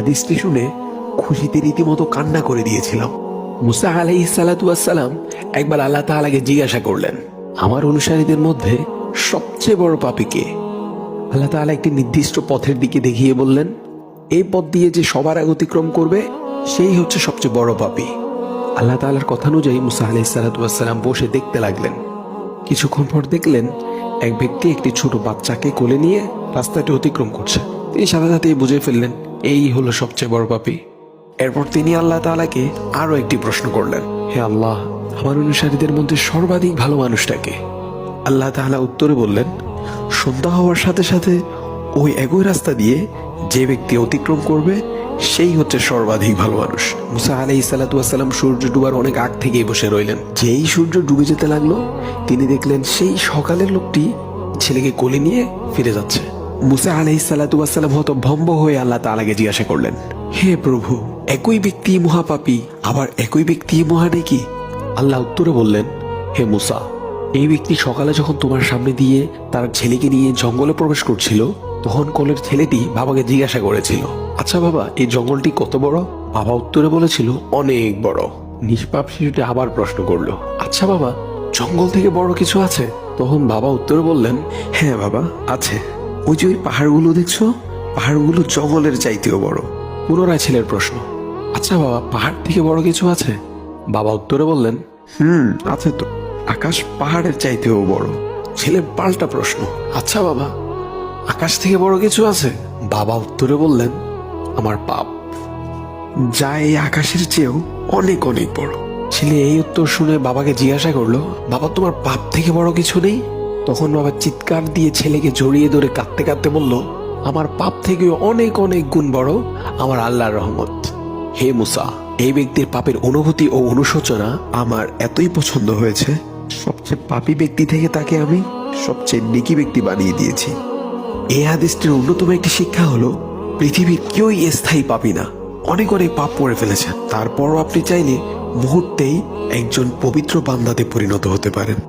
হাদিসটি শুনে খুশিতে রীতিমতো কান্না করে দিয়েছিলাম। মুসা আলাইহিস সালাতু ওয়াস সালাম একবার আল্লাহ তাআলাকে জিজ্ঞাসা করলেন, আমার অনুসারীদের মধ্যে সবচেয়ে বড় পাপী কে? আল্লাহ তাআলা একটি নির্দিষ্ট পথের দিকে দেখিয়ে বললেন, এই পথ দিয়ে যে সবার আগে অতিক্রম করবে সেই হচ্ছে সবচেয়ে বড় পাপী। আল্লাহ তাআলার কথা অনুযায়ী মুসা আলাইহিস সালাতু ওয়াস সালাম বসে দেখতে লাগলেন। কিছুক্ষণ পর দেখলেন এক ব্যক্তি একটি ছোট বাচ্চাকে কোলে নিয়ে রাস্তাটি অতিক্রম করছে। তিনি সাথে সাথেই বুঝে ফেললেন এই হলো সবচেয়ে বড় পাপী। এরপর তিনি আল্লাহ তাআলাকে আরো একটি প্রশ্ন করলেন, হে আল্লাহ, আমার অনুসারীদের মধ্যে সর্বাধিক ভালো মানুষটাকে? আল্লাহ তাআলা উত্তরে বললেন, সন্ধ্যা হওয়ার সাথে সাথে ওই একই রাস্তা দিয়ে যে ব্যক্তি অতিক্রম করবে সেই হচ্ছে সর্বাধিক ভালো মানুষ। মুসা আলাইহিস সালাতু ওয়াস সালাম সূর্য ডুবার অনেক আগ থেকেই বসে রইলেন। যেই সূর্য ডুবে যেতে লাগলো তিনি দেখলেন সেই সকালের লোকটি ছেলেকে কোলে নিয়ে ফিরে যাচ্ছে। মুসা আলাইহিস সালাতু ওয়াস সালাম হতভম্ব হয়ে আল্লাহ তাআলাকে জিজ্ঞাসা করলেন, হে প্রভু, একই ব্যক্তি মহাপাপী আবার একই ব্যক্তি মহানেকি? আল্লাহ উত্তরে বললেন, হে মুসা, এই ব্যক্তি সকালে যখন তোমার সামনে দিয়ে তার ছেলেকে নিয়ে জঙ্গলে প্রবেশ করছিল তখন কোলের ছেলেটি বাবাকে জিজ্ঞাসা করেছিল, আচ্ছা বাবা, এই জঙ্গলটি কত বড়? বাবা উত্তরে বলেছিল, অনেক বড়। নিষ্পাপ শিশুটি আবার প্রশ্ন করলো, আচ্ছা বাবা, জঙ্গল থেকে বড় কিছু আছে? তখন বাবা উত্তরে বললেন, হ্যাঁ বাবা, আছে। ওই যে ওই পাহাড়গুলো দেখছো, পাহাড়গুলো জঙ্গলের চাইতেও বড়। পুনরায় ছেলের প্রশ্ন, আচ্ছা বাবা, পাহাড় থেকে বড় কিছু আছে? বাবা উত্তরে বললেন, আছে তো, আকাশ পাহাড়ের চাইতেও বড়। ছেলের পাল্টা প্রশ্ন, আচ্ছা বাবা, আকাশ থেকে বড় কিছু আছে? বাবা উত্তরে বললেন, আমার পাপ, যা এই আকাশের চেয়েও অনেক অনেক বড়। ছেলে এই উত্তর শুনে বাবাকে জিজ্ঞাসা করলো, বাবা, তোমার পাপ থেকে বড় কিছু নেই? তখন বাবা চিৎকার দিয়ে ছেলেকে জড়িয়ে ধরে কাঁদতে কাঁদতে বলল, আমার পাপ থেকে অনেক অনেক গুণ বড় আমার আল্লাহর রহমত। হে মুসা, এই ব্যক্তির পাপের অনুভূতি ও অনুশোচনা আমার এতই পছন্দ হয়েছে, সবচেয়ে পাপী ব্যক্তি থেকে তাকে আমি সবচেয়ে নেকি ব্যক্তি বানিয়ে দিয়েছি। এই হাদিসটির অন্যতম একটি শিক্ষা হলো, পৃথিবীর কেউই স্থায়ী পাপী না। অনেক অনেক পাপ করে ফেলেছেন, তারপরও আপনি চাইলে মুহূর্তেই একজন পবিত্র বান্দাতে পরিণত হতে পারেন।